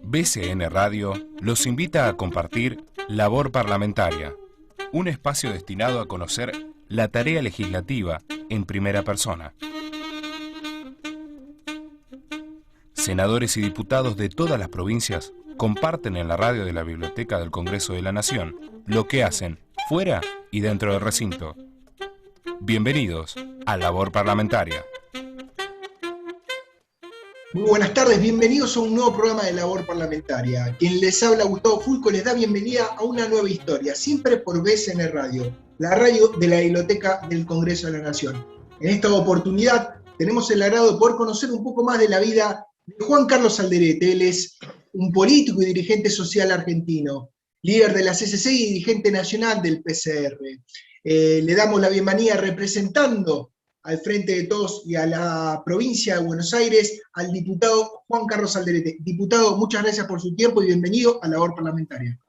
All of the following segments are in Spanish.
BCN Radio los invita a compartir Labor Parlamentaria, un espacio destinado a conocer la tarea legislativa en primera persona. Senadores y diputados de todas las provincias comparten en la radio de la Biblioteca del Congreso de la Nación lo que hacen fuera y dentro del recinto. Bienvenidos a Labor Parlamentaria. Muy buenas tardes, bienvenidos a un nuevo programa de Labor Parlamentaria. Quien les habla, Gustavo Fulco, les da bienvenida a una nueva historia, siempre por BCN Radio, la radio de la Biblioteca del Congreso de la Nación. En esta oportunidad tenemos el agrado de poder conocer un poco más de la vida de Juan Carlos Alderete. Él es un político y dirigente social argentino, líder de la CCC y dirigente nacional del PCR. Le damos la bienvenida representando al Frente de Todos y a la provincia de Buenos Aires, al diputado Juan Carlos Alderete. Diputado, muchas gracias por su tiempo y bienvenido a Labor Parlamentaria.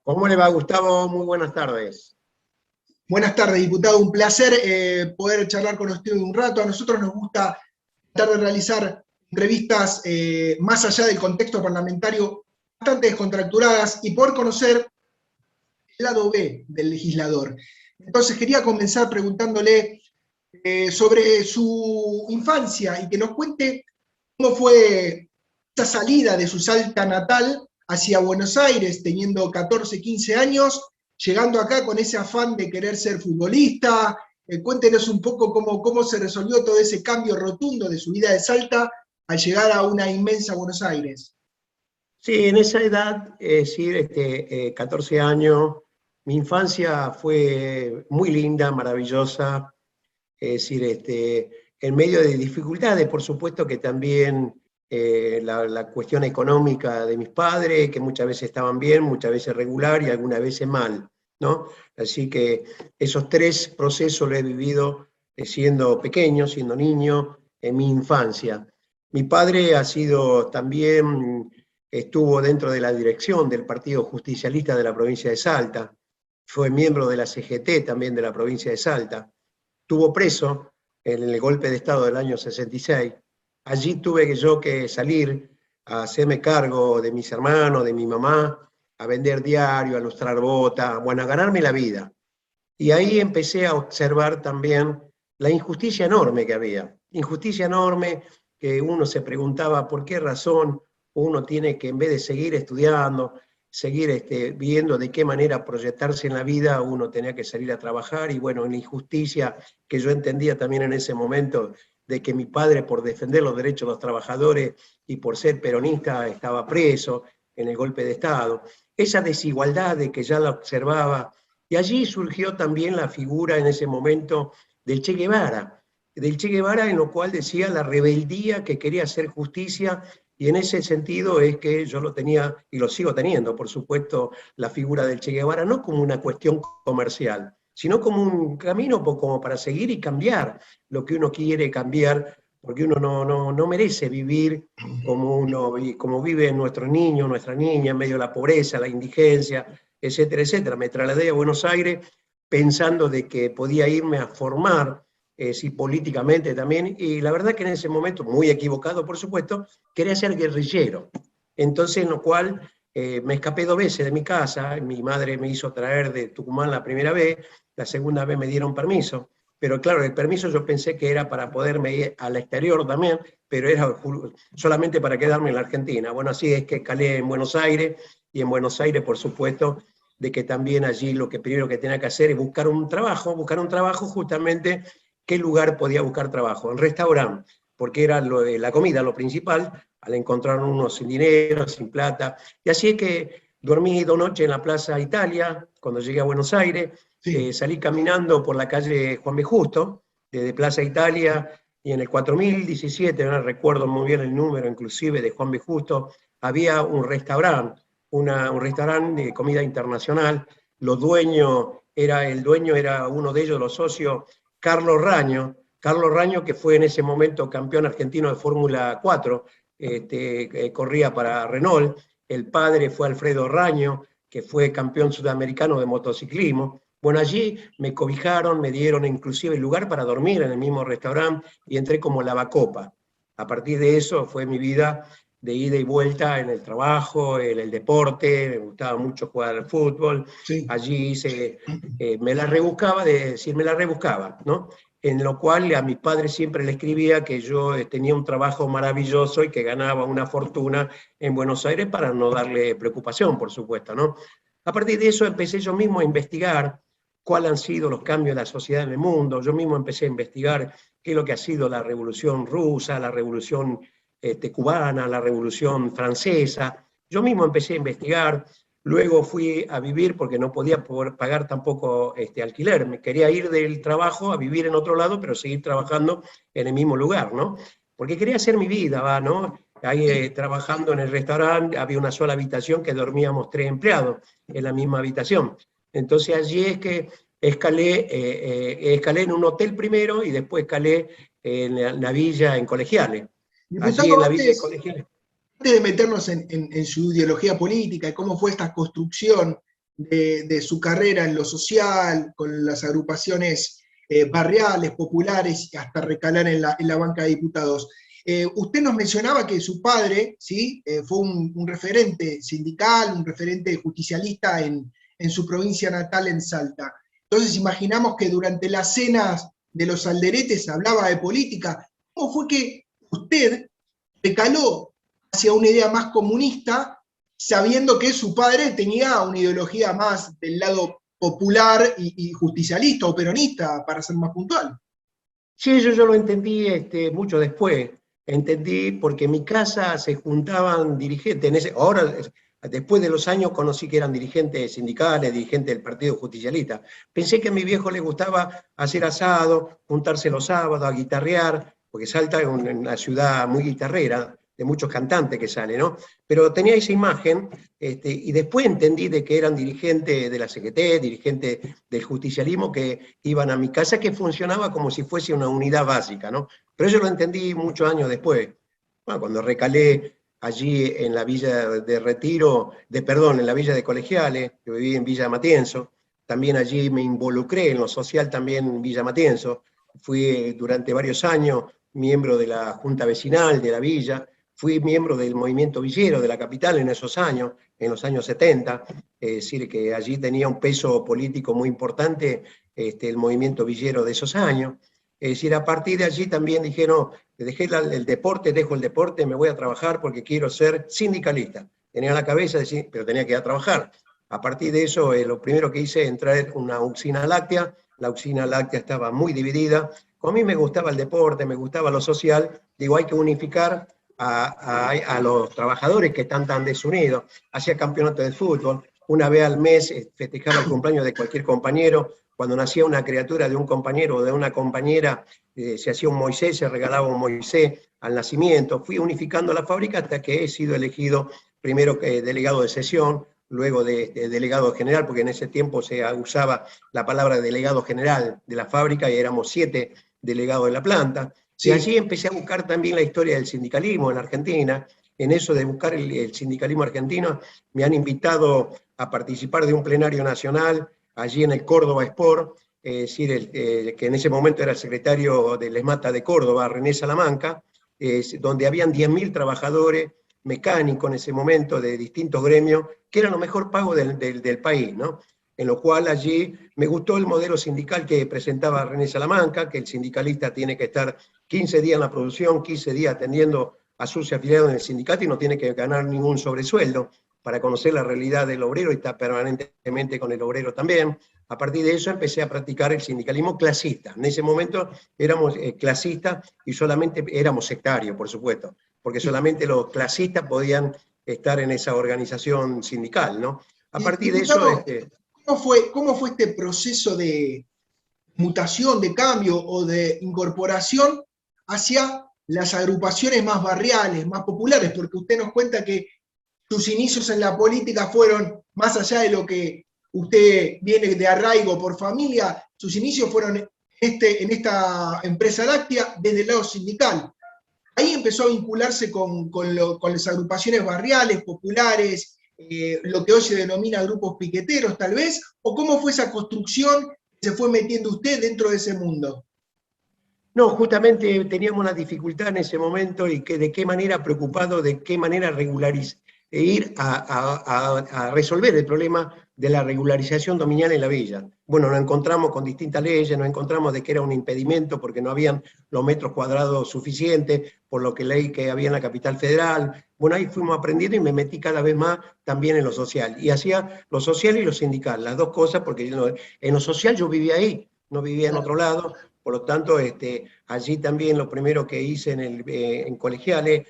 ¿Cómo le va, Gustavo? Muy buenas tardes. Buenas tardes, diputado. Un placer poder charlar con usted un rato. A nosotros nos gusta tratar de realizar entrevistas más allá del contexto parlamentario, bastante descontracturadas, y poder conocer el lado B del legislador. Entonces quería comenzar preguntándole sobre su infancia y que nos cuente cómo fue esa salida de su Salta natal hacia Buenos Aires, teniendo 14, 15 años, llegando acá con ese afán de querer ser futbolista. Cuéntenos un poco cómo se resolvió todo ese cambio rotundo de su vida de Salta al llegar a una inmensa Buenos Aires. Sí, en esa edad, 14 años, mi infancia fue muy linda, maravillosa. Es decir, en medio de dificultades, por supuesto que también la cuestión económica de mis padres, que muchas veces estaban bien, muchas veces regular y algunas veces mal, ¿no? Así que esos tres procesos los he vivido siendo pequeño, siendo niño, en mi infancia. Mi padre estuvo dentro de la dirección del Partido Justicialista de la provincia de Salta, fue miembro de la CGT también de la provincia de Salta. Estuvo preso en el golpe de Estado del año 66. Allí tuve yo que salir a hacerme cargo de mis hermanos, de mi mamá, a vender diario, a lustrar botas, bueno, a ganarme la vida. Y ahí empecé a observar también la injusticia enorme que había. Injusticia enorme que uno se preguntaba por qué razón uno tiene que, en vez de seguir estudiando, seguir viendo de qué manera proyectarse en la vida, uno tenía que salir a trabajar. Y bueno, en la injusticia que yo entendía también en ese momento, de que mi padre, por defender los derechos de los trabajadores y por ser peronista, estaba preso en el golpe de Estado. Esa desigualdad de que ya la observaba, y allí surgió también la figura en ese momento del Che Guevara, en lo cual decía la rebeldía que quería hacer justicia. Y en ese sentido es que yo lo tenía, y lo sigo teniendo, por supuesto, la figura del Che Guevara, no como una cuestión comercial, sino como un camino como para seguir y cambiar lo que uno quiere cambiar, porque uno no merece vivir como viven nuestros niños, nuestra niña, en medio de la pobreza, la indigencia, etcétera, etcétera. Me trasladé a Buenos Aires pensando de que podía irme a formar, sí, políticamente también, y la verdad que en ese momento, muy equivocado por supuesto, quería ser guerrillero. Entonces, en lo cual me escapé 2 veces de mi casa. Mi madre me hizo traer de Tucumán la primera vez, la segunda vez me dieron permiso, pero claro, el permiso yo pensé que era para poderme ir al exterior también, pero era solamente para quedarme en la Argentina. Bueno, así es que calé en Buenos Aires, y en Buenos Aires, por supuesto, de que también allí lo que primero que tenía que hacer es buscar un trabajo justamente. ¿Qué lugar podía buscar trabajo? En restaurante, porque era la comida lo principal, al encontrar uno sin dinero, sin plata. Y así es que dormí 2 noches en la Plaza Italia, cuando llegué a Buenos Aires. Sí. Salí caminando por la calle Juan B. Justo, desde Plaza Italia, y en el 4017, no recuerdo muy bien el número inclusive, de Juan B. Justo, había un restaurante, un restaurante de comida internacional. El dueño era uno de ellos, los socios, Carlos Raño, que fue en ese momento campeón argentino de Fórmula 4, corría para Renault. El padre fue Alfredo Raño, que fue campeón sudamericano de motociclismo. Bueno, allí me cobijaron, me dieron inclusive el lugar para dormir en el mismo restaurante, y entré como lavacopa. A partir de eso fue mi vida de ida y vuelta en el trabajo, en el deporte, me gustaba mucho jugar al fútbol, Sí. allí me la rebuscaba, de decir, me la rebuscaba, ¿no? En lo cual a mi padre siempre le escribía que yo tenía un trabajo maravilloso y que ganaba una fortuna en Buenos Aires para no darle preocupación, por supuesto, ¿no? A partir de eso empecé yo mismo a investigar cuáles han sido los cambios de la sociedad en el mundo, yo mismo empecé a investigar qué es lo que ha sido la Revolución Rusa, la Revolución cubana, la Revolución Francesa. Yo mismo empecé a investigar, luego fui a vivir porque no podía poder pagar tampoco alquiler. Me quería ir del trabajo a vivir en otro lado, pero seguir trabajando en el mismo lugar, ¿no? Porque quería hacer mi vida, ¿no? Ahí trabajando en el restaurante había una sola habitación que dormíamos 3 empleados en la misma habitación. Entonces allí es que escalé en un hotel primero y después escalé en la villa en Colegiales. Allí Diputado, en la villa de Colegiales. antes de meternos en su ideología política y cómo fue esta construcción de su carrera en lo social, con las agrupaciones barriales, populares, hasta recalar en la banca de diputados, usted nos mencionaba que su padre, ¿sí? Fue un referente sindical, un referente justicialista en su provincia natal, en Salta. Entonces imaginamos que durante las cenas de los alderetes hablaba de política. ¿Cómo fue que usted recaló hacia una idea más comunista, sabiendo que su padre tenía una ideología más del lado popular y justicialista o peronista, para ser más puntual? Sí, yo lo entendí mucho después. Entendí porque en mi casa se juntaban dirigentes. Ahora, después de los años, conocí que eran dirigentes sindicales, dirigentes del Partido Justicialista. Pensé que a mi viejo le gustaba hacer asado, juntarse los sábados a guitarrear, porque Salta es una ciudad muy guitarrera, de muchos cantantes que sale, ¿no? Pero tenía esa imagen, y después entendí de que eran dirigentes de la CGT, dirigentes del justicialismo, que iban a mi casa, que funcionaba como si fuese una unidad básica, ¿no? Pero eso lo entendí muchos años después. Bueno, cuando recalé allí en la villa de Retiro, en la villa de Colegiales, yo viví en Villa Matienzo, también allí me involucré en lo social también en Villa Matienzo, fui durante varios años miembro de la Junta Vecinal de la villa, fui miembro del movimiento villero de la capital en esos años, en los años 70, es decir, que allí tenía un peso político muy importante el movimiento villero de esos años. Es decir, a partir de allí también dije, no, dejé el deporte, dejo el deporte, me voy a trabajar porque quiero ser sindicalista. Tenía la cabeza de decir, pero tenía que ir a trabajar. A partir de eso, lo primero que hice es entrar en una usina láctea. La usina láctea estaba muy dividida. Como a mí me gustaba el deporte, me gustaba lo social, digo, hay que unificar a los trabajadores que están tan desunidos. Hacía campeonato de fútbol, una vez al mes festejaba el cumpleaños de cualquier compañero. Cuando nacía una criatura de un compañero o de una compañera, se hacía un Moisés, se regalaba un Moisés al nacimiento. Fui unificando la fábrica hasta que he sido elegido primero delegado de sesión, luego de delegado general, porque en ese tiempo se usaba la palabra delegado general de la fábrica y éramos 7 delegados de la planta. Sí. Y allí empecé a buscar también la historia del sindicalismo en Argentina. En eso de buscar el sindicalismo argentino, me han invitado a participar de un plenario nacional allí en el Córdoba Sport, es decir, que en ese momento era el secretario del ESMATA de Córdoba, René Salamanca, donde habían 10.000 trabajadores mecánicos en ese momento de distintos gremios, que eran lo mejor pago del país, ¿no? En lo cual allí me gustó el modelo sindical que presentaba René Salamanca, que el sindicalista tiene que estar 15 días en la producción, 15 días atendiendo a sus afiliados en el sindicato y no tiene que ganar ningún sobresueldo para conocer la realidad del obrero y estar permanentemente con el obrero también. A partir de eso empecé a practicar el sindicalismo clasista. En ese momento éramos clasistas y solamente éramos sectarios, por supuesto, porque solamente los clasistas podían estar en esa organización sindical, ¿no? A partir de eso... ¿Cómo fue este proceso de mutación, de cambio o de incorporación hacia las agrupaciones más barriales, más populares? Porque usted nos cuenta que sus inicios en la política fueron, más allá de lo que usted viene de arraigo por familia, sus inicios fueron en esta empresa láctea desde el lado sindical. Ahí empezó a vincularse con las agrupaciones barriales, populares, lo que hoy se denomina grupos piqueteros, tal vez, o cómo fue esa construcción que se fue metiendo usted dentro de ese mundo. No, justamente teníamos una dificultad en ese momento y que de qué manera preocupado, de qué manera ir a resolver el problema de la regularización dominial en la villa. Bueno, nos encontramos con distintas leyes, nos encontramos de que era un impedimento porque no habían los metros cuadrados suficientes, por lo que ley que había en la capital federal. Bueno, ahí fuimos aprendiendo y me metí cada vez más también en lo social. Y hacía lo social y lo sindical, las dos cosas, porque en lo social yo vivía ahí, no vivía en otro lado. Por lo tanto, allí también lo primero que hice en colegiales,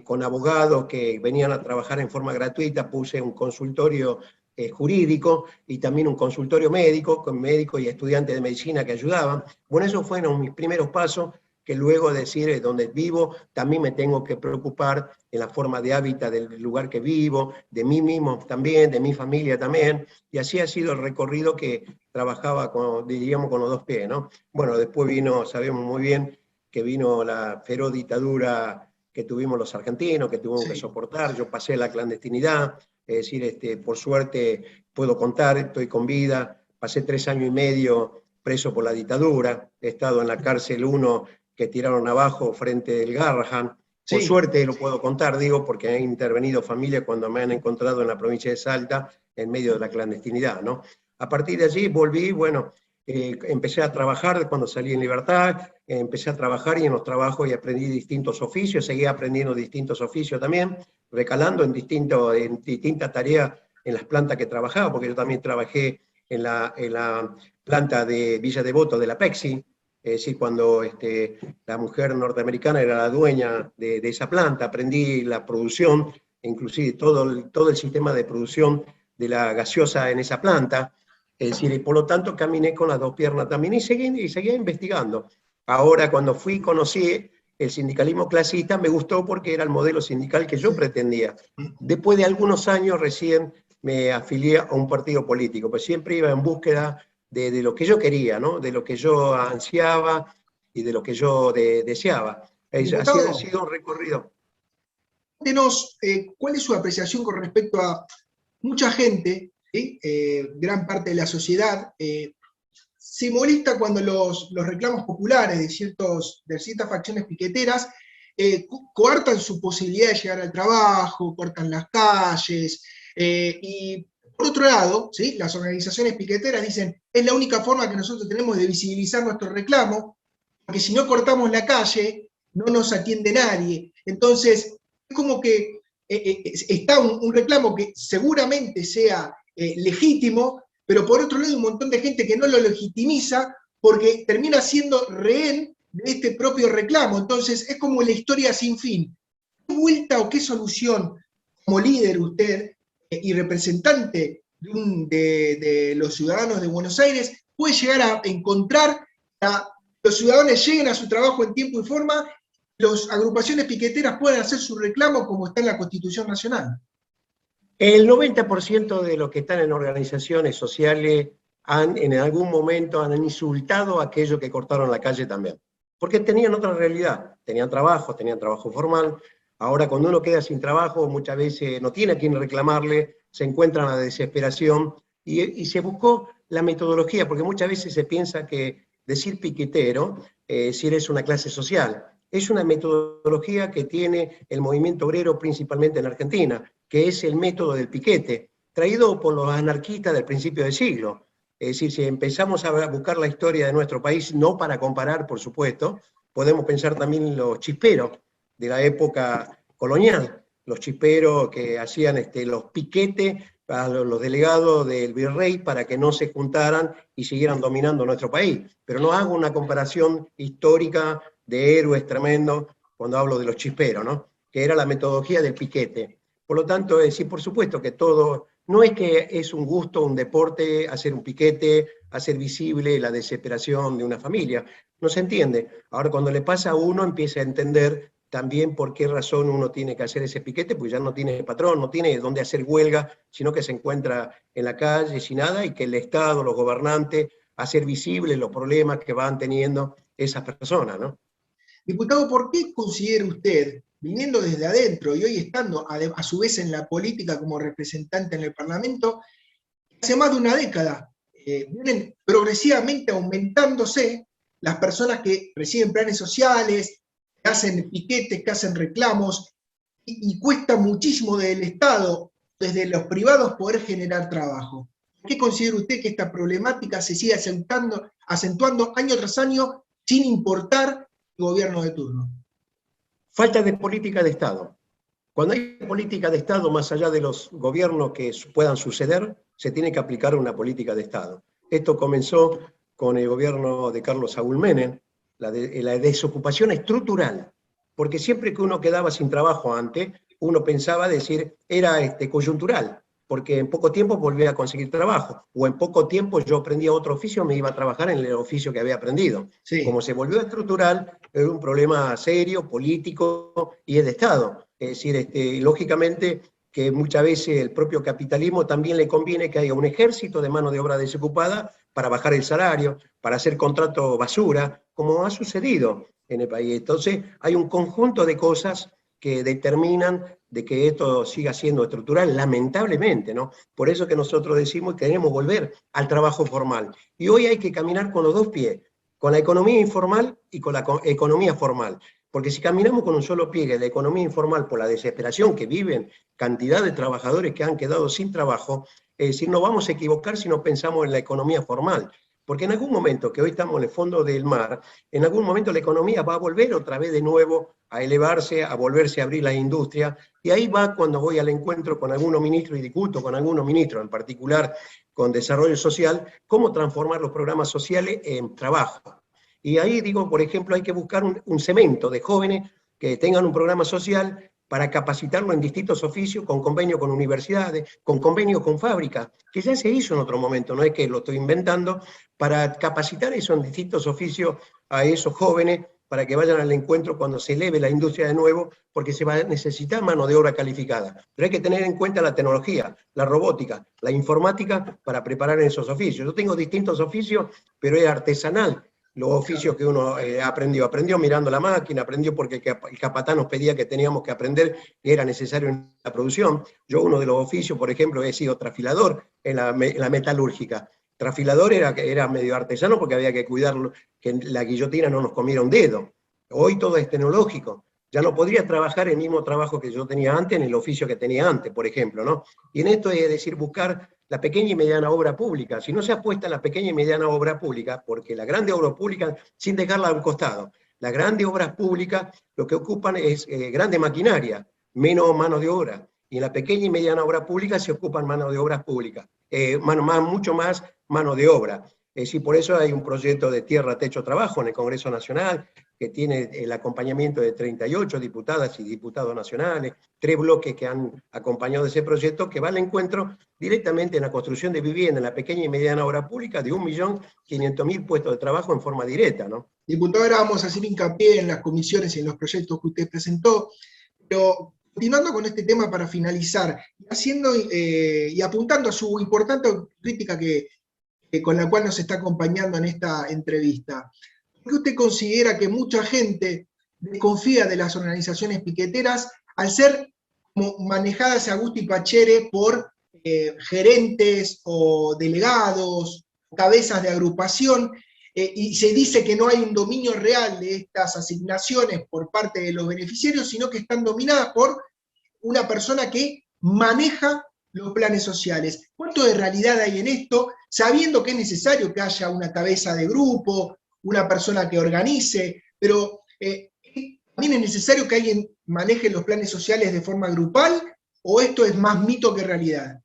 con abogados que venían a trabajar en forma gratuita, puse un consultorio jurídico y también un consultorio médico, con médicos y estudiantes de medicina que ayudaban. Bueno, esos fueron mis primeros pasos, que luego de decir donde vivo, también me tengo que preocupar en la forma de hábitat del lugar que vivo, de mí mismo también, de mi familia también, y así ha sido el recorrido que trabajaba, diríamos, con los dos pies, ¿no? Bueno, después vino, sabemos muy bien, que vino la feroz dictadura que tuvimos los argentinos, que tuvimos que soportar. Yo pasé la clandestinidad, es decir, por suerte puedo contar, estoy con vida, pasé 3 años y medio preso por la dictadura, he estado en la cárcel 1 que tiraron abajo frente del Garrahan. Por suerte lo puedo contar, digo, porque he intervenido familias cuando me han encontrado en la provincia de Salta en medio de la clandestinidad, ¿no? A partir de allí volví, bueno, empecé a trabajar cuando salí en libertad, empecé a trabajar y en los trabajos y aprendí distintos oficios, seguí aprendiendo distintos oficios también, recalando en distintas tareas en las plantas que trabajaba, porque yo también trabajé en la planta de Villa Devoto de la Pepsi, es decir, cuando la mujer norteamericana era la dueña de esa planta, aprendí la producción, inclusive todo el sistema de producción de la gaseosa en esa planta. Es decir, y por lo tanto caminé con las dos piernas también y seguía investigando. Ahora, cuando conocí el sindicalismo clasista, me gustó porque era el modelo sindical que yo pretendía. Después de algunos años recién me afilié a un partido político, pues siempre iba en búsqueda de lo que yo quería, ¿no? De lo que yo ansiaba y de lo que yo deseaba. Ha sido un recorrido. Cuéntenos, ¿cuál es su apreciación con respecto a mucha gente, ¿sí? Gran parte de la sociedad, se molesta cuando los reclamos populares de ciertas facciones piqueteras coartan su posibilidad de llegar al trabajo, cortan las calles, y por otro lado, ¿sí? Las organizaciones piqueteras dicen, es la única forma que nosotros tenemos de visibilizar nuestro reclamo, porque si no cortamos la calle, no nos atiende nadie. Entonces, es como que está un reclamo que seguramente sea legítimo, pero por otro lado hay un montón de gente que no lo legitimiza porque termina siendo rehén de este propio reclamo. Entonces es como la historia sin fin. ¿Qué vuelta o qué solución, como líder usted y representante de los ciudadanos de Buenos Aires, puede llegar a encontrar a los ciudadanos lleguen a su trabajo en tiempo y forma, las agrupaciones piqueteras puedan hacer su reclamo como está en la Constitución Nacional? El 90% de los que están en organizaciones sociales en algún momento han insultado a aquellos que cortaron la calle también, porque tenían otra realidad, tenían trabajo formal. Ahora cuando uno queda sin trabajo, muchas veces no tiene a quien reclamarle, se encuentra en la desesperación y se buscó la metodología, porque muchas veces se piensa que decir piquetero, si eres una clase social, es una metodología que tiene el movimiento obrero principalmente en Argentina, que es el método del piquete, traído por los anarquistas del principio del siglo. Es decir, si empezamos a buscar la historia de nuestro país, no para comparar, por supuesto, podemos pensar también en los chisperos de la época colonial, los chisperos que hacían los piquetes a los delegados del virrey para que no se juntaran y siguieran dominando nuestro país. Pero no hago una comparación histórica de héroes tremendos cuando hablo de los chisperos, ¿no? Que era la metodología del piquete. Por lo tanto, sí, por supuesto que todo, no es que es un gusto, un deporte, hacer un piquete, hacer visible la desesperación de una familia. No se entiende. Ahora, cuando le pasa a uno, empieza a entender también por qué razón uno tiene que hacer ese piquete, pues ya no tiene patrón, no tiene dónde hacer huelga, sino que se encuentra en la calle sin nada y que el Estado, los gobernantes, hacer visibles los problemas que van teniendo esas personas, ¿no? Diputado, ¿por qué considera usted, viniendo desde adentro y hoy estando a su vez en la política como representante en el Parlamento, hace más de una década vienen progresivamente aumentándose las personas que reciben planes sociales, que hacen piquetes, que hacen reclamos, y cuesta muchísimo del Estado, desde los privados, poder generar trabajo. ¿Por qué considera usted que esta problemática se sigue acentuando año tras año sin importar el gobierno de turno? Falta de política de Estado. Cuando hay política de Estado, más allá de los gobiernos que puedan suceder, se tiene que aplicar una política de Estado. Esto comenzó con el gobierno de Carlos Saúl Menem, la desocupación estructural, porque siempre que uno quedaba sin trabajo antes, uno pensaba decir, era coyuntural, porque en poco tiempo volvía a conseguir trabajo, o en poco tiempo yo aprendía otro oficio, me iba a trabajar en el oficio que había aprendido. Sí. Como se volvió estructural, era un problema serio, político y es de Estado. Es decir, lógicamente que muchas veces el propio capitalismo también le conviene que haya un ejército de mano de obra desocupada para bajar el salario, para hacer contrato basura, como ha sucedido en el país. Entonces, hay un conjunto de cosas que determinan de que esto siga siendo estructural, lamentablemente, ¿no? Por eso que nosotros decimos que queremos volver al trabajo formal. Y hoy hay que caminar con los dos pies, con la economía informal y con la economía formal. Porque si caminamos con un solo pie de la economía informal por la desesperación que viven cantidad de trabajadores que han quedado sin trabajo, es decir, no vamos a equivocar si no pensamos en la economía formal. Porque en algún momento, que hoy estamos en el fondo del mar, en algún momento la economía va a volver otra vez de nuevo a elevarse, a volverse a abrir la industria, y ahí va cuando voy al encuentro con algunos ministros y discuto con algunos ministros, en particular con desarrollo social, cómo transformar los programas sociales en trabajo. Y ahí digo, por ejemplo, hay que buscar un cemento de jóvenes que tengan un programa social para capacitarlo en distintos oficios, con convenio con universidades, con convenio con fábricas, que ya se hizo en otro momento, no es que lo estoy inventando, para capacitar eso en distintos oficios a esos jóvenes, para que vayan al encuentro cuando se eleve la industria de nuevo, porque se va a necesitar mano de obra calificada. Pero hay que tener en cuenta la tecnología, la robótica, la informática, para preparar esos oficios. Yo tengo distintos oficios, pero es artesanal. Los oficios que uno aprendió mirando la máquina, aprendió porque el capatán nos pedía que teníamos que aprender, que era necesario en la producción. Yo uno de los oficios, por ejemplo, he sido trafilador en la metalúrgica. Trafilador era medio artesano porque había que cuidarlo, que la guillotina no nos comiera un dedo. Hoy todo es tecnológico. Ya no podría trabajar el mismo trabajo que yo tenía antes en el oficio que tenía antes, por ejemplo, ¿no? Y en esto es decir, buscar la pequeña y mediana obra pública. Si no se apuesta en la pequeña y mediana obra pública, porque la grande obra pública, sin dejarla a un costado, las grandes obras públicas lo que ocupan es grande maquinaria, menos mano de obra. Y en la pequeña y mediana obra pública se ocupan mano de obras públicas, mucho más mano de obra. Es decir, por eso hay un proyecto de tierra, techo, trabajo en el Congreso Nacional, que tiene el acompañamiento de 38 diputadas y diputados nacionales, 3 bloques que han acompañado ese proyecto, que va al encuentro directamente en la construcción de vivienda en la pequeña y mediana obra pública de 1.500.000 puestos de trabajo en forma directa, ¿no? Diputado, ahora vamos a hacer hincapié en las comisiones y en los proyectos que usted presentó, pero continuando con este tema para finalizar, haciendo y apuntando a su importante crítica con la cual nos está acompañando en esta entrevista. ¿Por qué usted considera que mucha gente desconfía de las organizaciones piqueteras al ser como manejadas a gusto y pachere por gerentes o delegados, cabezas de agrupación, y se dice que no hay un dominio real de estas asignaciones por parte de los beneficiarios, sino que están dominadas por una persona que maneja los planes sociales? ¿Cuánto de realidad hay en esto, sabiendo que es necesario que haya una cabeza de grupo, una persona que organice, pero también es necesario que alguien maneje los planes sociales de forma grupal, o esto es más mito que realidad?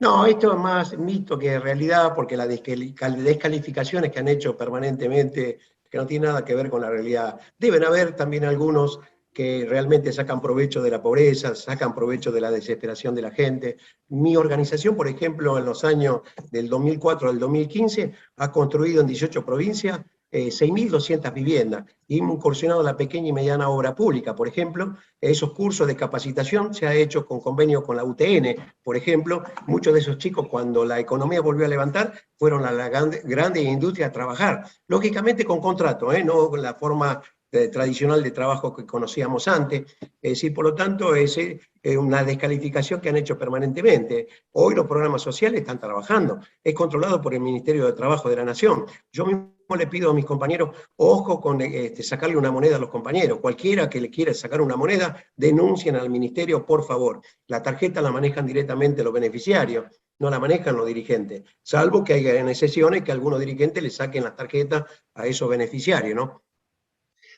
No, esto es más mito que realidad, porque las descalificaciones que han hecho permanentemente, que no tienen nada que ver con la realidad. Deben haber también algunos que realmente sacan provecho de la pobreza, sacan provecho de la desesperación de la gente. Mi organización, por ejemplo, en los años del 2004 al 2015, ha construido en 18 provincias 6.200 viviendas, y hemos incursionado en la pequeña y mediana obra pública. Por ejemplo, esos cursos de capacitación se ha hecho con convenio con la UTN, por ejemplo. Muchos de esos chicos, cuando la economía volvió a levantar, fueron a la grande industria a trabajar, lógicamente con contrato, no con la forma tradicional de trabajo que conocíamos antes. Es decir, por lo tanto, es una descalificación que han hecho permanentemente. Hoy los programas sociales están trabajando, es controlado por el Ministerio de Trabajo de la Nación. Yo mismo le pido a mis compañeros, ojo con sacarle una moneda a los compañeros. Cualquiera que le quiera sacar una moneda, denuncien al ministerio, por favor. La tarjeta la manejan directamente los beneficiarios, no la manejan los dirigentes, salvo que haya excepciones que algunos dirigentes le saquen las tarjetas a esos beneficiarios, ¿no?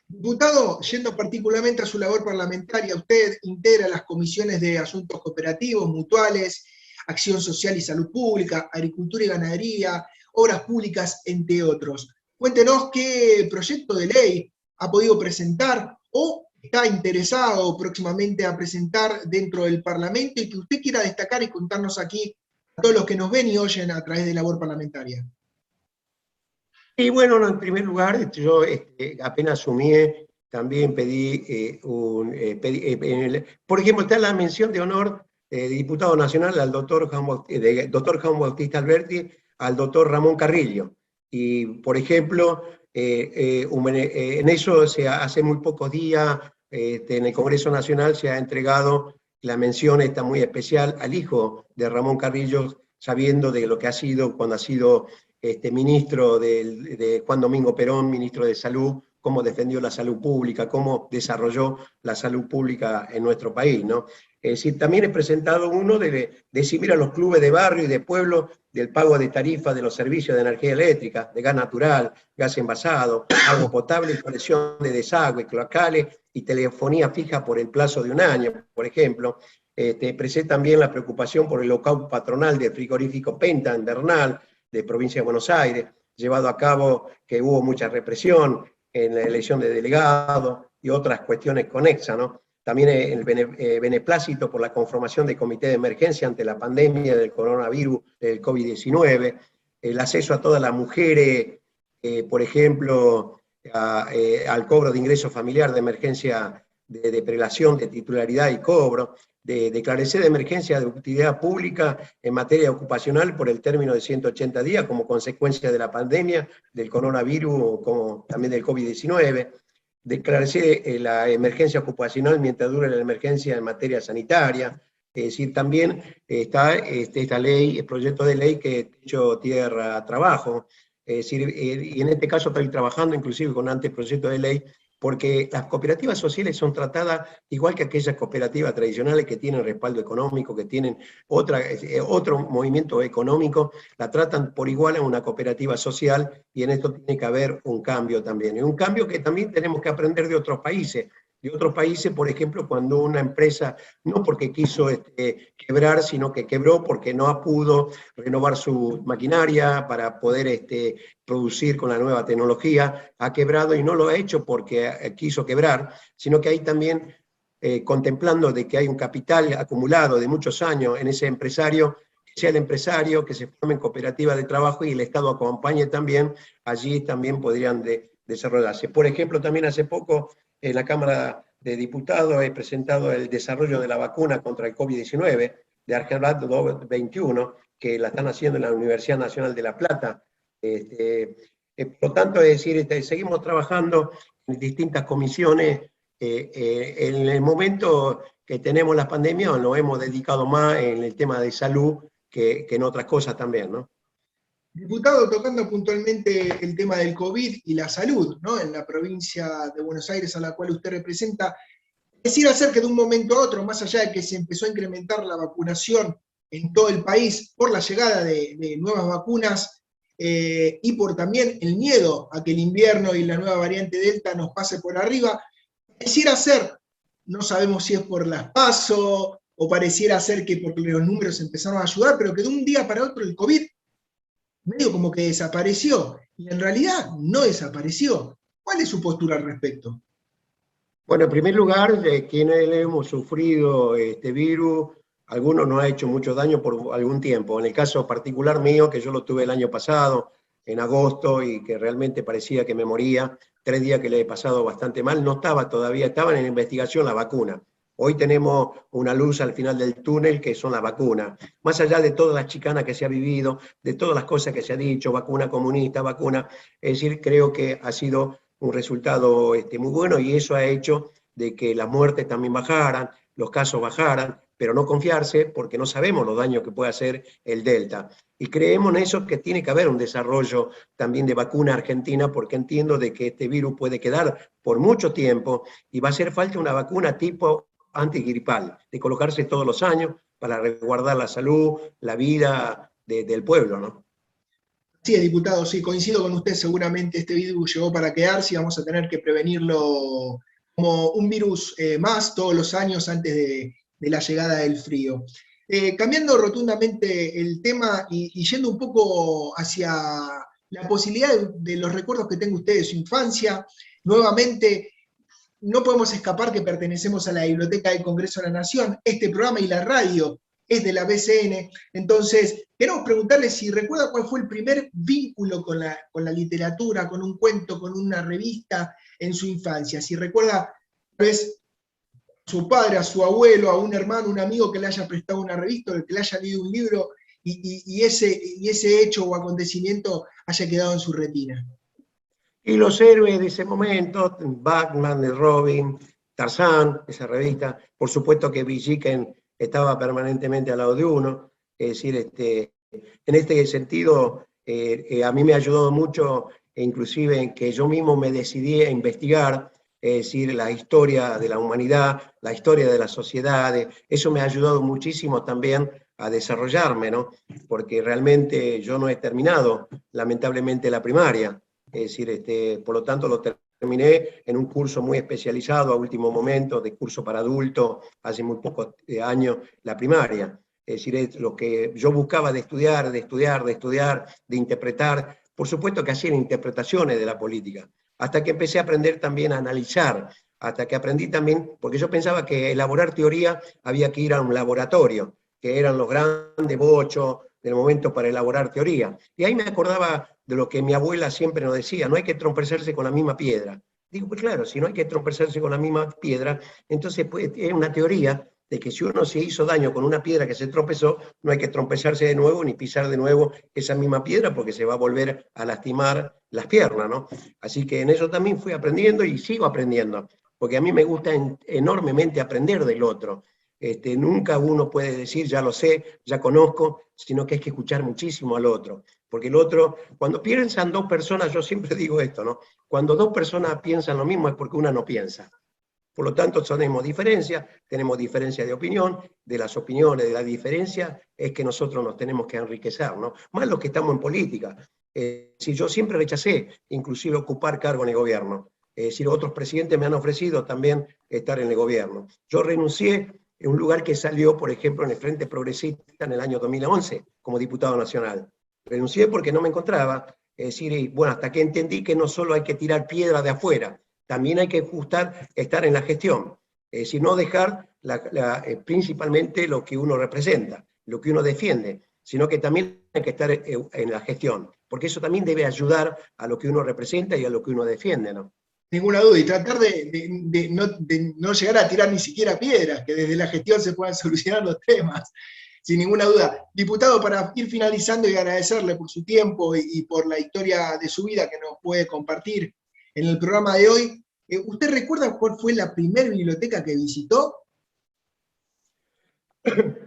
Diputado, yendo particularmente a su labor parlamentaria, usted integra las comisiones de asuntos cooperativos, mutuales, acción social y salud pública, agricultura y ganadería, obras públicas, entre otros. Cuéntenos qué proyecto de ley ha podido presentar o está interesado próximamente a presentar dentro del Parlamento y que usted quiera destacar y contarnos aquí a todos los que nos ven y oyen a través de labor parlamentaria. Y bueno, en primer lugar, yo apenas asumí, también pedí, por ejemplo, está la mención de honor de diputado nacional al doctor Juan Bautista Alberti, al doctor Ramón Carrillo. Y, por ejemplo, en eso hace muy pocos días, en el Congreso Nacional se ha entregado la mención esta muy especial al hijo de Ramón Carrillo, sabiendo de lo que ha sido cuando ha sido ministro de Juan Domingo Perón, ministro de Salud, cómo defendió la salud pública, cómo desarrolló la salud pública en nuestro país, ¿no? Es decir, también he presentado uno de eximir a los clubes de barrio y de pueblo del pago de tarifas de los servicios de energía eléctrica, de gas natural, gas envasado, agua potable y conexión de desagüe, cloacales y telefonía fija por el plazo de 1 año, por ejemplo. Expresé también la preocupación por el lockout patronal del frigorífico Penta en Bernal, de Provincia de Buenos Aires, llevado a cabo que hubo mucha represión en la elección de delegados y otras cuestiones conexas, ¿no? También el beneplácito por la conformación de comité de emergencia ante la pandemia del coronavirus, del COVID-19, el acceso a todas las mujeres, por ejemplo, al cobro de ingreso familiar de emergencia de prelación, de titularidad y cobro, de declaración de emergencia de utilidad pública en materia ocupacional por el término de 180 días como consecuencia de la pandemia, del coronavirus, como también del COVID-19, declararse la emergencia ocupacional mientras dure la emergencia en materia sanitaria. Es decir, también está esta ley, el proyecto de ley que Techo Tierra Trabajo. Es decir, y en este caso estoy trabajando inclusive con anteproyecto de ley, porque las cooperativas sociales son tratadas igual que aquellas cooperativas tradicionales que tienen respaldo económico, que tienen otro movimiento económico, la tratan por igual a una cooperativa social, y en esto tiene que haber un cambio también. Y un cambio que también tenemos que aprender de otros países. Por ejemplo, cuando una empresa, no porque quiso quebrar, sino que quebró porque no pudo renovar su maquinaria para poder producir con la nueva tecnología, ha quebrado, y no lo ha hecho porque quiso quebrar, sino que hay también contemplando de que hay un capital acumulado de muchos años en ese empresario, que sea el empresario, que se forme en cooperativa de trabajo y el Estado acompañe también, allí también podrían desarrollarse. Por ejemplo, también hace poco en la Cámara de Diputados he presentado el desarrollo de la vacuna contra el COVID-19 de Argenbat 21, que la están haciendo en la Universidad Nacional de La Plata. Por lo tanto, es decir, seguimos trabajando en distintas comisiones. En el momento que tenemos la pandemia nos hemos dedicado más en el tema de salud que en otras cosas también, ¿no? Diputado, tocando puntualmente el tema del COVID y la salud, ¿no? En la provincia de Buenos Aires a la cual usted representa, quisiera hacer que de un momento a otro, más allá de que se empezó a incrementar la vacunación en todo el país por la llegada de nuevas vacunas y por también el miedo a que el invierno y la nueva variante Delta nos pase por arriba, quisiera hacer, no sabemos si es por las PASO o pareciera ser que porque los números empezaron a ayudar, pero que de un día para otro el COVID medio como que desapareció, y en realidad no desapareció. ¿Cuál es su postura al respecto? Bueno, en primer lugar, quienes hemos sufrido este virus, algunos nos ha hecho mucho daño por algún tiempo. En el caso particular mío, que yo lo tuve el año pasado, en agosto, y que realmente parecía que me moría, 3 días que le he pasado bastante mal, no estaba todavía, estaban en investigación la vacuna. Hoy tenemos una luz al final del túnel, que son las vacunas. Más allá de todas las chicanas que se ha vivido, de todas las cosas que se ha dicho, vacuna comunista, vacuna, es decir, creo que ha sido un resultado muy bueno, y eso ha hecho de que las muertes también bajaran, los casos bajaran, pero no confiarse porque no sabemos los daños que puede hacer el Delta. Y creemos en eso, que tiene que haber un desarrollo también de vacuna argentina, porque entiendo de que este virus puede quedar por mucho tiempo y va a hacer falta una vacuna tipo antigripal, de colocarse todos los años para resguardar la salud, la vida del pueblo, ¿no? Sí, diputado, sí, coincido con usted, seguramente este virus llegó para quedarse y vamos a tener que prevenirlo como un virus más todos los años antes de la llegada del frío. Cambiando rotundamente el tema y yendo un poco hacia la posibilidad de los recuerdos que tenga usted de su infancia, nuevamente no podemos escapar que pertenecemos a la Biblioteca del Congreso de la Nación. Este programa y la radio es de la BCN. Entonces, queremos preguntarle si recuerda cuál fue el primer vínculo con la literatura, con un cuento, con una revista en su infancia. Si recuerda, pues, a su padre, a su abuelo, a un hermano, un amigo que le haya prestado una revista, o que le haya leído un libro y ese hecho o acontecimiento haya quedado en su retina. Y los héroes de ese momento, Batman, Robin, Tarzán, esa revista, por supuesto que Villiquen estaba permanentemente al lado de uno, es decir, en este sentido, a mí me ha ayudado mucho, inclusive en que yo mismo me decidí a investigar, es decir, la historia de la humanidad, la historia de las sociedades, eso me ha ayudado muchísimo también a desarrollarme, ¿no? Porque realmente yo no he terminado, lamentablemente, la primaria. Es decir, por lo tanto lo terminé en un curso muy especializado a último momento, de curso para adultos, hace muy pocos años, la primaria. Es decir, es lo que yo buscaba de estudiar, de interpretar. Por supuesto que hacían interpretaciones de la política, hasta que empecé a aprender también a analizar, hasta que aprendí también, porque yo pensaba que elaborar teoría había que ir a un laboratorio, que eran los grandes bochos del momento para elaborar teoría. Y ahí me acordaba de lo que mi abuela siempre nos decía: no hay que tropezarse con la misma piedra. Digo, pues claro, si no hay que tropezarse con la misma piedra, entonces pues, es una teoría de que si uno se hizo daño con una piedra que se tropezó, no hay que tropezarse de nuevo ni pisar de nuevo esa misma piedra, porque se va a volver a lastimar las piernas, ¿no? Así que en eso también fui aprendiendo y sigo aprendiendo, porque a mí me gusta enormemente aprender del otro. Nunca uno puede decir, ya lo sé, ya conozco, sino que hay que escuchar muchísimo al otro. Porque el otro, cuando piensan dos personas, yo siempre digo esto, ¿no? Cuando dos personas piensan lo mismo es porque una no piensa. Por lo tanto, tenemos diferencia de opinión, de las opiniones, de la diferencia, es que nosotros nos tenemos que enriquecer, ¿no? Más los que estamos en política. Si yo siempre rechacé, inclusive ocupar cargo en el gobierno. Es decir, otros presidentes me han ofrecido también estar en el gobierno. Yo renuncié en un lugar que salió, por ejemplo, en el Frente Progresista en el año 2011, como diputado nacional. Renuncié porque no me encontraba, es decir, bueno, hasta que entendí que no solo hay que tirar piedra de afuera, también hay que estar en la gestión, es decir, no dejar principalmente lo que uno representa, lo que uno defiende, sino que también hay que estar en la gestión, porque eso también debe ayudar a lo que uno representa y a lo que uno defiende, ¿no? Ninguna duda, y tratar de no llegar a tirar ni siquiera piedras, que desde la gestión se puedan solucionar los temas, sin ninguna duda. Diputado, para ir finalizando y agradecerle por su tiempo y por la historia de su vida que nos puede compartir en el programa de hoy, ¿usted recuerda cuál fue la primera biblioteca que visitó?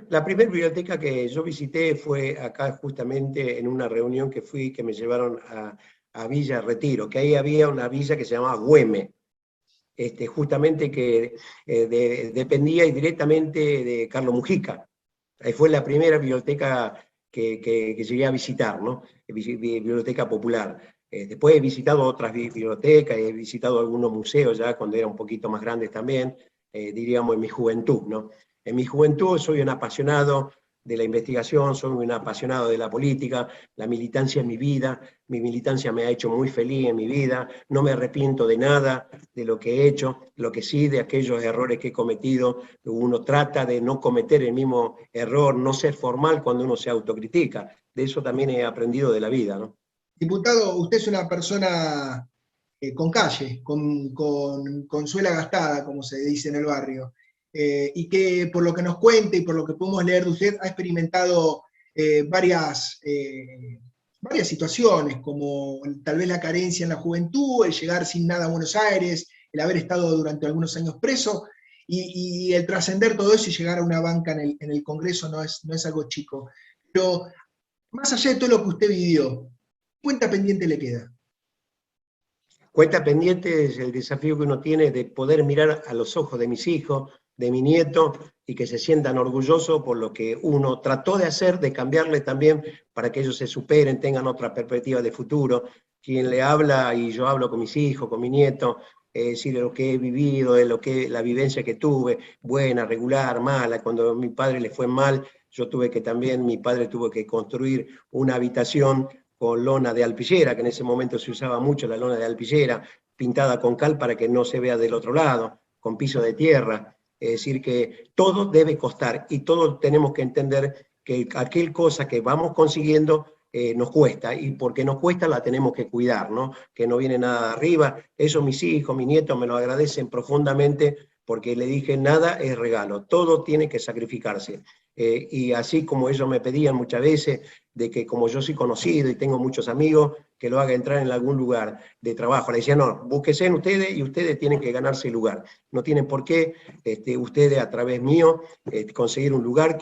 La primera biblioteca que yo visité fue acá justamente en una reunión que fui, que me llevaron a Villa Retiro, que ahí había una villa que se llamaba Güeme, justamente que dependía directamente de Carlos Mujica. Ahí fue la primera biblioteca que llegué a visitar, ¿no? Biblioteca popular. Después he visitado otras bibliotecas, he visitado algunos museos ya cuando era un poquito más grande también, diríamos en mi juventud, ¿no? En mi juventud soy un apasionado de la investigación, soy un apasionado de la política, la militancia es mi vida, mi militancia me ha hecho muy feliz en mi vida, no me arrepiento de nada de lo que he hecho, lo que sí de aquellos errores que he cometido, uno trata de no cometer el mismo error, no ser formal cuando uno se autocritica, de eso también he aprendido de la vida, ¿no? Diputado, usted es una persona con calle, con suela gastada, como se dice en el barrio, y que por lo que nos cuente y por lo que podemos leer de usted, ha experimentado varias varias situaciones, como tal vez la carencia en la juventud, el llegar sin nada a Buenos Aires, el haber estado durante algunos años preso, y el trascender todo eso y llegar a una banca en el Congreso no es algo chico. Pero más allá de todo lo que usted vivió, ¿qué cuenta pendiente le queda? Cuenta pendiente es el desafío que uno tiene de poder mirar a los ojos de mis hijos, de mi nieto, y que se sientan orgullosos por lo que uno trató de hacer, de cambiarle también para que ellos se superen, tengan otra perspectiva de futuro. Quien le habla, y yo hablo con mis hijos, con mi nieto, es decir, de lo que he vivido, de lo que, la vivencia que tuve, buena, regular, mala. Cuando a mi padre le fue mal, yo tuve que también, mi padre tuvo que construir una habitación con lona de alpillera, que en ese momento se usaba mucho la lona de alpillera, pintada con cal para que no se vea del otro lado, con piso de tierra. Es decir, que todo debe costar y todos tenemos que entender que aquel cosa que vamos consiguiendo nos cuesta, y porque nos cuesta la tenemos que cuidar, ¿no? Que no viene nada de arriba. Eso mis hijos, mis nietos me lo agradecen profundamente, porque le dije, nada es regalo, todo tiene que sacrificarse. Y así como ellos me pedían muchas veces, de que como yo soy conocido y tengo muchos amigos, que lo haga entrar en algún lugar de trabajo. Le decía, no, búsquense en ustedes y ustedes tienen que ganarse el lugar. No tienen por qué ustedes a través mío conseguir un lugar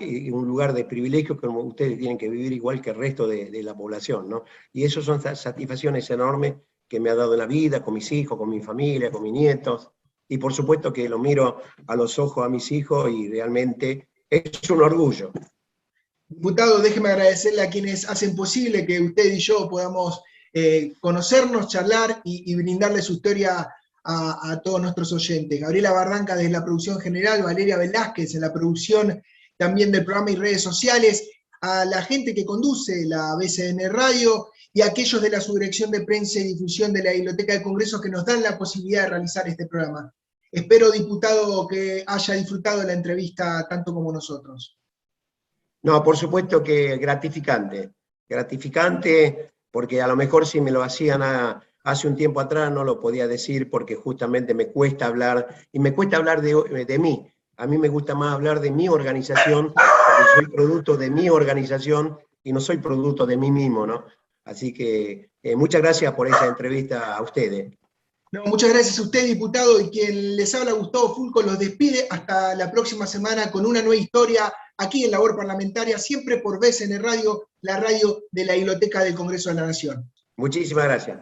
de privilegio, como ustedes tienen que vivir igual que el resto de la población, ¿no? Y eso son satisfacciones enormes que me ha dado la vida, con mis hijos, con mi familia, con mis nietos. Y por supuesto que lo miro a los ojos a mis hijos y realmente es un orgullo. Diputado, déjeme agradecerle a quienes hacen posible que usted y yo podamos conocernos, charlar y brindarle su historia a todos nuestros oyentes. Gabriela Barranca desde la producción general, Valeria Velázquez en la producción también del programa y redes sociales, a la gente que conduce la BCN Radio y a aquellos de la Subdirección de Prensa y Difusión de la Biblioteca del Congreso que nos dan la posibilidad de realizar este programa. Espero, diputado, que haya disfrutado la entrevista tanto como nosotros. No, por supuesto que gratificante, porque a lo mejor si me lo hacían hace un tiempo atrás no lo podía decir, porque justamente me cuesta hablar, y me cuesta hablar de mí. A mí me gusta más hablar de mi organización, porque soy producto de mi organización y no soy producto de mí mismo, ¿no? Así que muchas gracias por esa entrevista a ustedes. No, muchas gracias a usted, diputado, y quien les habla, Gustavo Fulco, los despide hasta la próxima semana con una nueva historia aquí en Labor Parlamentaria, siempre por BCN Radio, la radio de la Biblioteca del Congreso de la Nación. Muchísimas gracias.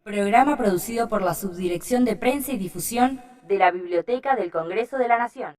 Programa producido por la Subdirección de Prensa y Difusión de la Biblioteca del Congreso de la Nación.